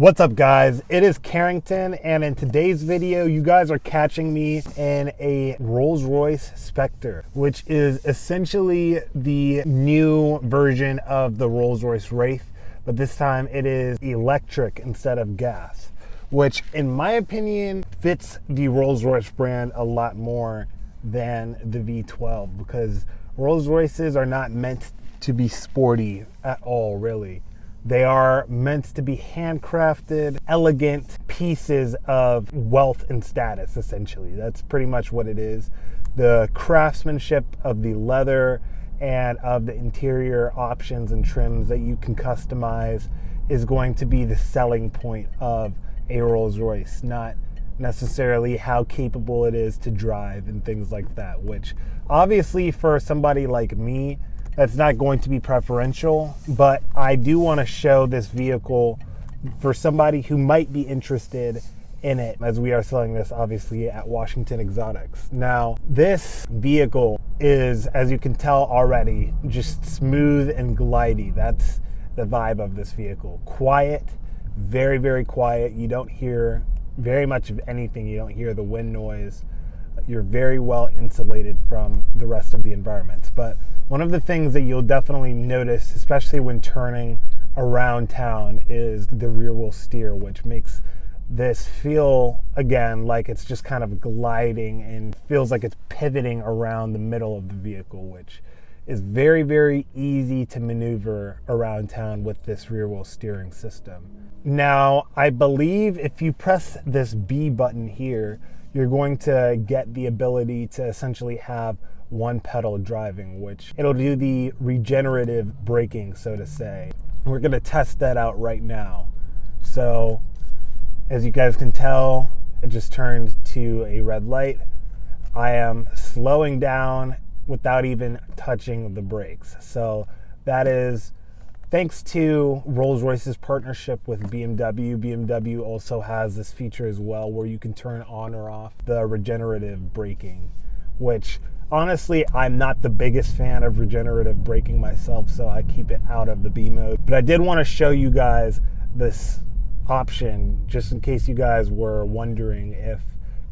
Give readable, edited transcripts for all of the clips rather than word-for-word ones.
What's up, guys? It is Carrington, and in today's video you guys are catching me in a Rolls-Royce Spectre, which is essentially the new version of the Rolls-Royce Wraith, but this time it is electric instead of gas, which in my opinion fits the Rolls-Royce brand a lot more than the V12, because Rolls-Royces are not meant to be sporty at all, really. They are meant to be handcrafted, elegant pieces of wealth and status, essentially. That's pretty much what it is. The craftsmanship of the leather and of the interior options and trims that you can customize is going to be the selling point of a Rolls-Royce, not necessarily how capable it is to drive and things like that, which obviously for somebody like me, that's not going to be preferential, but I do want to show this vehicle for somebody who might be interested in it, as we are selling this obviously at Washington Exotics. Now, this vehicle is, as you can tell already, just smooth and glidey. That's the vibe of this vehicle. Quiet, very, very quiet. You don't hear very much of anything. You don't hear the wind noise. You're very well insulated from the rest of the environment. But one of the things that you'll definitely notice, especially when turning around town, is the rear wheel steer, which makes this feel, again, like it's just kind of gliding and feels like it's pivoting around the middle of the vehicle, which is very, very easy to maneuver around town with this rear wheel steering system. Now, I believe if you press this B button here, you're going to get the ability to essentially have one pedal driving, which it'll do the regenerative braking, so to say. We're going to test that out right now. So as you guys can tell, it just turned to a red light. I am slowing down without even touching the brakes. So that is thanks to Rolls-Royce's partnership with BMW. BMW also has this feature as well where you can turn on or off the regenerative braking, which honestly, I'm not the biggest fan of regenerative braking myself, so I keep it out of the B mode. But I did want to show you guys this option just in case you guys were wondering if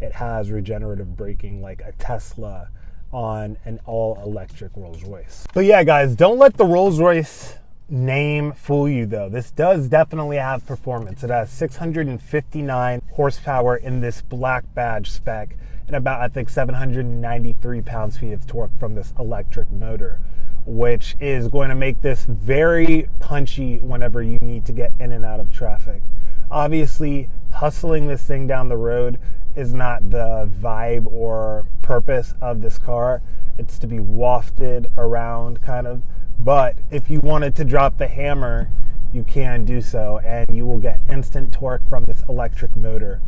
it has regenerative braking like a Tesla on an all-electric Rolls-Royce. But yeah, guys, don't let the Rolls-Royce name fool you though. This does definitely have performance. It has 659 horsepower in this black badge spec and about, I think, 793 pounds-feet of torque from this electric motor, which is going to make this very punchy whenever you need to get in and out of traffic. Obviously, hustling this thing down the road is not the vibe or purpose of this car. It's to be wafted around, kind of. But if you wanted to drop the hammer, you can do so, and you will get instant torque from this electric motor.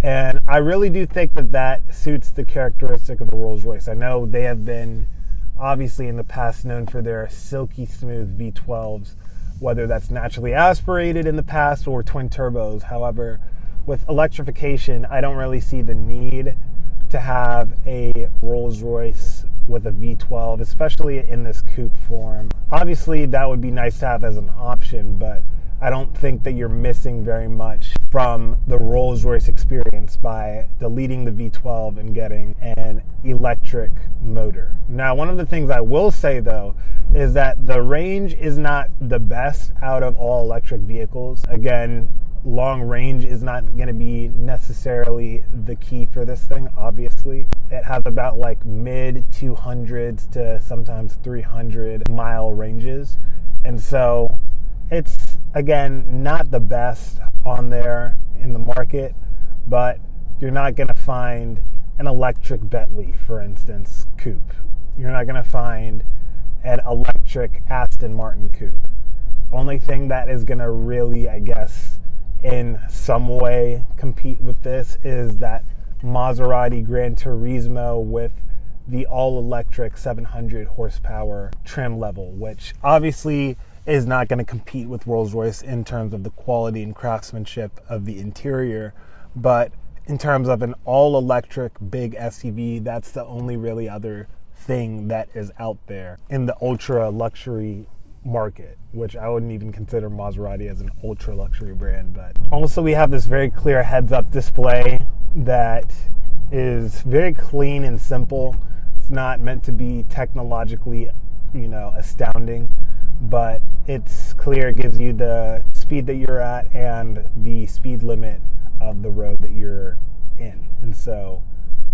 And I really do think that that suits the characteristic of a Rolls-Royce. I know they have been, obviously in the past, known for their silky smooth V12s, whether that's naturally aspirated in the past or twin turbos. However, with electrification, I don't really see the need to have a Rolls-Royce with a V12, especially in this coupe form. Obviously, that would be nice to have as an option, but I don't think that you're missing very much from the Rolls-Royce experience by deleting the V12 and getting an electric motor. Now, one of the things I will say though is that the range is not the best out of all electric vehicles. Again, long range is not going to be necessarily the key for this thing, obviously. It has about like mid 200s to sometimes 300 mile ranges. And so it's, again, not the best on there in the market, but you're not going to find an electric Bentley, for instance, coupe. You're not going to find an electric Aston Martin coupe. Only thing that is going to really, I guess, in some way compete with this is that Maserati Gran Turismo with the all-electric 700 horsepower trim level, which obviously is not going to compete with Rolls-Royce in terms of the quality and craftsmanship of the interior, but in terms of an all-electric big SUV, that's the only really other thing that is out there in the ultra luxury market, which I wouldn't even consider Maserati as an ultra luxury brand. But also we have this very clear heads-up display that is very clean and simple. It's not meant to be technologically, astounding, but it's clear. It gives you the speed that you're at and the speed limit of the road that you're in. And so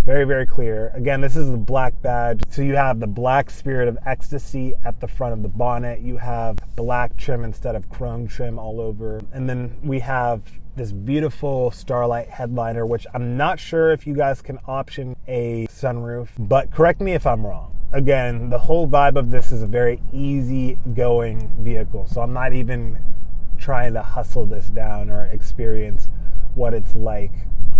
very, very clear. Again, this is the black badge. So you have the black Spirit of Ecstasy at the front of the bonnet. You have black trim instead of chrome trim all over. And then we have this beautiful Starlight headliner, which I'm not sure if you guys can option a sunroof, but correct me if I'm wrong. Again, the whole vibe of this is a very easy going vehicle. So I'm not even trying to hustle this down or experience what it's like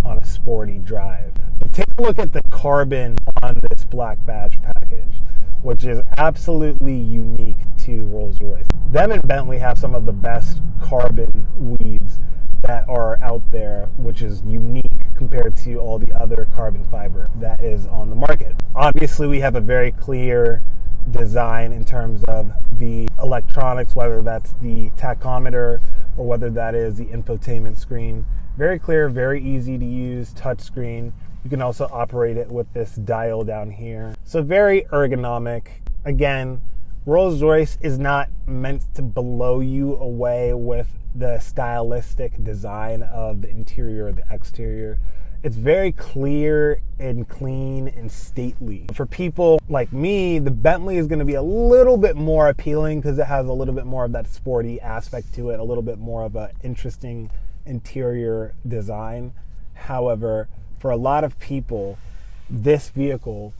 on a sporty drive. But take a look at the carbon on this black badge package, which is absolutely unique to Rolls-Royce. Them and Bentley have some of the best carbon weaves that are out there, which is unique compared to all the other carbon fiber that is on the market. Obviously, we have a very clear design in terms of the electronics, whether that's the tachometer or whether that is the infotainment screen. Very clear, very easy to use touchscreen. You can also operate it with this dial down here. So very ergonomic. Again, Rolls-Royce is not meant to blow you away with the stylistic design of the interior or the exterior. It's very clear and clean and stately. For people like me, the Bentley is going to be a little bit more appealing because it has a little bit more of that sporty aspect to it, a little bit more of an interesting interior design. However, for a lot of people, this vehicle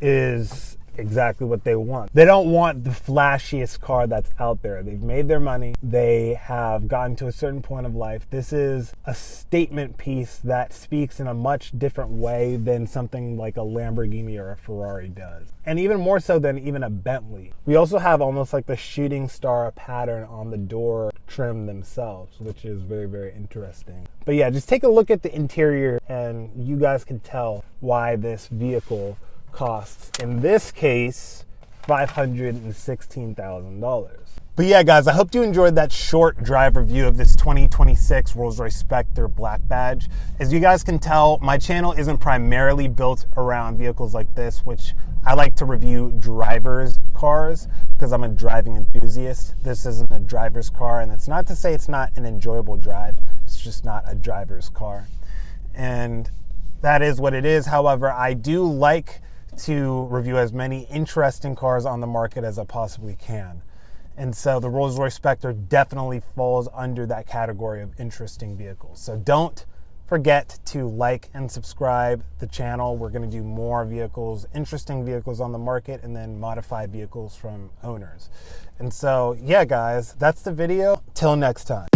is exactly what they want. They don't want the flashiest car that's out there. They've made their money. They have gotten to a certain point of life. This is a statement piece that speaks in a much different way than something like a Lamborghini or a Ferrari does. And even more so than even a Bentley. We also have almost like the shooting star pattern on the door trim themselves, which is very, very interesting. But yeah, just take a look at the interior and you guys can tell why this vehicle costs, in this case, $516,000. But yeah, guys, I hope you enjoyed that short drive review of this 2026 Rolls-Royce Spectre Black Badge. As you guys can tell, my channel isn't primarily built around vehicles like this, which I like to review drivers' cars because I'm a driving enthusiast. This isn't a driver's car, and it's not to say it's not an enjoyable drive. It's just not a driver's car. And that is what it is. However, I do like to review as many interesting cars on the market as I possibly can. And so the Rolls-Royce Spectre definitely falls under that category of interesting vehicles. So don't forget to like and subscribe the channel. We're going to do more vehicles, interesting vehicles on the market, and then modified vehicles from owners. And so, yeah, guys, that's the video. Till next time.